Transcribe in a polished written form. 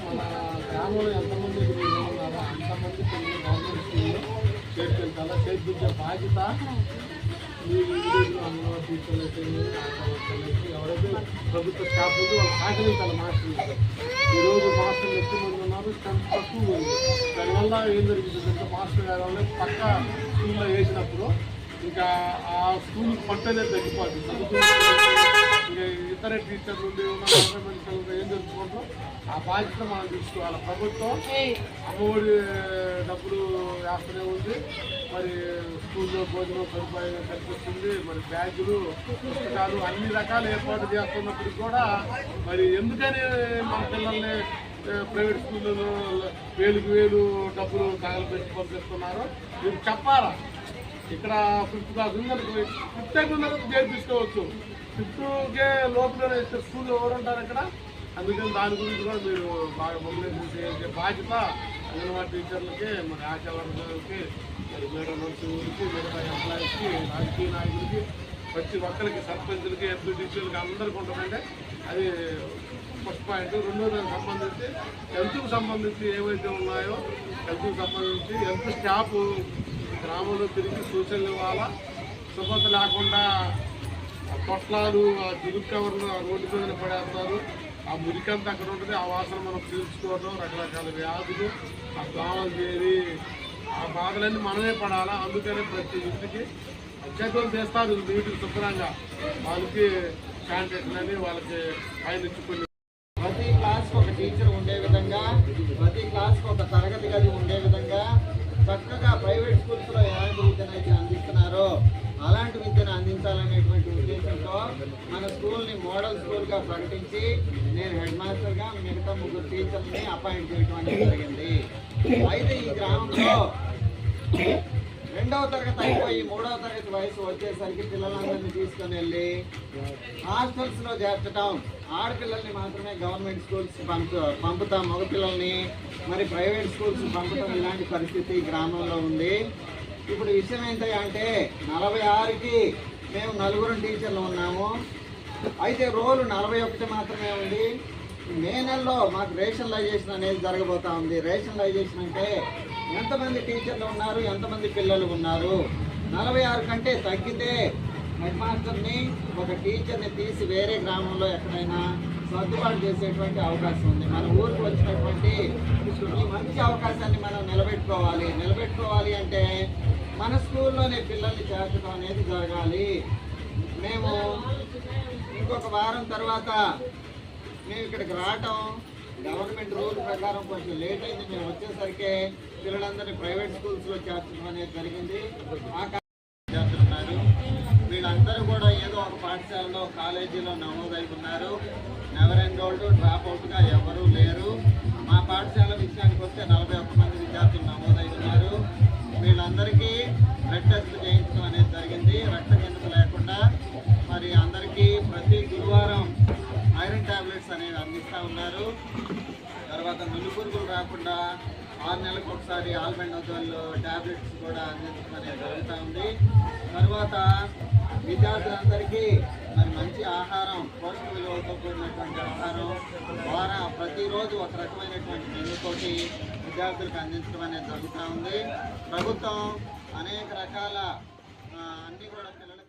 మన గ్రామంలో ఎంతమంది ఉన్నారో అంతమంది పిల్లలు గవర్నమెంట్ స్కూల్లో చేర్పించాలా, చేర్పించే బాధ్యత మీరు అందులో టీచర్లు అయితే ఎవరైతే ప్రభుత్వ స్టాఫ్ ఉంది వాళ్ళు సహకరించాలి. మాస్టర్లు ఈరోజు మాస్టర్లు ఎక్కువ మంది ఉన్నారు, స్ట్రెంత్ తక్కువ ఉంది. దానివల్ల ఏం జరుగుతుందంటే మాస్టర్ గారు పక్క స్కూల్లో వేసినప్పుడు ఇంకా ఆ స్కూల్ పట్టనే తగ్గిపోతుంది. ఇంకా ఇతర టీచర్లు ఉండి గవర్నమెంట్ ఏం తెలుసుకుంటారో ఆ బాధ్యత మనం తీసుకోవాలి. ప్రభుత్వం అమ్మఒడి డబ్బులు వేస్తూనే ఉంది, మరి స్కూల్లో భోజనం సదుపాయం కల్పిస్తుంది, మరి బ్యాగులు పుస్తకాలు అన్ని రకాల ఏర్పాటు చేస్తున్నప్పుడు కూడా మరి ఎందుకని మన పిల్లల్ని ప్రైవేట్ స్కూళ్ళలో వేలు డబ్బులు తగలబెట్టి పంపిస్తున్నారో మీరు చెప్పాలా. ఇక్కడ 5th క్లాస్ ఉందనుకో, 5th టైం ఉన్నప్పుడు చేర్పించుకోవచ్చు. 5th లోపలనే ఇస్తే స్కూల్ ఎవరుంటారు అక్కడ. అందుకని దాని గురించి కూడా మీరు బాగా మొబిలైజేషన్ చేసే బాధ్యత అంగన్వాడీ టీచర్లకి, మరి ఆశా వర్గాలకి, మరి మేడం నర్సులకి, మిగతా ఎంప్లాయీస్కి, రాజకీయ నాయకులకి, ప్రతి ఒక్కరికి, సర్పంచులకి, ఎంపీటీసీలకి అందరికీ ఉంటుందంటే అది ఫస్ట్ పాయింట్. రెండోదానికి సంబంధించి హెల్త్కి సంబంధించి ఏవైతే ఉన్నాయో హెల్త్కి సంబంధించి హెల్త్ స్టాఫ్ గ్రామంలో తిరిగి సూచనలు ఇవ్వాలా. శుభ్రత లేకుండా పొట్లాలు, జిలుగు కవర్లు రోడ్డు మీద పడేస్తారు. ఆ మురికంతా అక్కడ ఉంటుంది, ఆ వాసన మనం పీల్చుకోవడం, రకరకాల వ్యాధులు, ఆ దోమలు చేరి ఆ బాధలన్నీ మనమే పడాలా. అందుకనే ప్రతి ఇంటికి చేతులు చేస్తారు నీటికి శుభ్రంగా, వాళ్ళకి శానిటేషన్ అని వాళ్ళకి పైన ఇచ్చుకుని ప్రతి క్లాస్కి ఒక టీచర్ ఉండే విధంగా, ప్రతి క్లాస్కి ఒక తరగతి గది ఉండే విధంగా చక్కగా ప్రైవేట్ స్కూల్స్లో ఎలాంటి విద్యను అయితే అందిస్తున్నారో అలాంటి విద్యను అందించాలనేటువంటి ఉద్దేశంతో మన స్కూల్ని మోడల్ స్కూల్గా ప్రకటించి నేను హెడ్ మాస్టర్గా మిగతా 3 టీచర్ని అపాయింట్ చేయడం అనేది జరిగింది. అయితే ఈ గ్రామంలో 2వ తరగతి అయిపోయి 3వ తరగతి వయసు వచ్చేసరికి పిల్లలందరినీ తీసుకొని వెళ్ళి హాస్టల్స్లో చేర్చడం, ఆడపిల్లల్ని మాత్రమే గవర్నమెంట్ స్కూల్స్ పంపుతాం, మగపిల్లల్ని మరి ప్రైవేట్ స్కూల్స్ పంపుతాం. ఇలాంటి పరిస్థితి గ్రామంలో ఉంది. ఇప్పుడు విషయం ఏంటంటే 46కి మేము 4 టీచర్లు ఉన్నాము. అయితే రోలు 41 మాత్రమే ఉంది. మే నెలలో మాకు రేషనలైజేషన్ అనేది జరగబోతా ఉంది. రేషనలైజేషన్ అంటే ఎంతమంది టీచర్లు ఉన్నారు, ఎంతమంది పిల్లలు ఉన్నారు. 46 కంటే తగ్గితే హెడ్ మాస్టర్ని, ఒక టీచర్ని తీసి వేరే గ్రామంలో ఎక్కడైనా సర్దుబాటు చేసేటువంటి అవకాశం ఉంది. మన ఊరికి వచ్చినటువంటి ఈ మంచి అవకాశాన్ని మనం నిలబెట్టుకోవాలి అంటే మన స్కూల్లోనే పిల్లల్ని చేర్చడం అనేది జరగాలి. మేము ఇంకొక వారం తర్వాత మేము ఇక్కడికి రావటం గవర్నమెంట్ రూల్ ప్రకారం కొంచెం లేట్ అయింది. మేము వచ్చేసరికి పిల్లలందరినీ ప్రైవేట్ స్కూల్స్లో చేర్చడం అనేది జరిగింది. ఆ చేస్తున్నారు వీళ్ళందరూ కూడా ఏదో ఒక పాఠశాలలో, కాలేజీలో నమోదై ఉన్నారు. నెవర్ ఎన్రోల్డ్, డ్రాప్ అవుట్గా ఎవరూ లేరు. మా పాఠశాల విషయానికి వస్తే 41 మంది విద్యార్థులు నమోదై ఉన్నారు. వీళ్ళందరికీ బ్లడ్ టెస్టులు చేయించడం అనేది జరిగింది. రక్త కిందకు లేకుండా మరి అందరికీ ప్రతి గురువారం ఐరన్ ట్యాబ్లెట్స్ అనేవి అందిస్తూ ఉన్నారు. తర్వాత నులి పురుగులు రాకుండా 6 నెలలకు ఒకసారి ఆల్బెండజోల్ ట్యాబ్లెట్స్ కూడా అందించడం అనేది జరుగుతూ ఉంది. తర్వాత విద్యార్థులందరికీ మరి మంచి ఆహారం, పోషక విలువలతో కూడినటువంటి ఆహారం ప్రతిరోజు ఒక రకమైనటువంటి మెనూతోటి విద్యార్థులకు అందించడం అనేది జరుగుతూ ఉంది. ప్రభుత్వం అనేక రకాల అన్నీ కూడా పిల్లలకు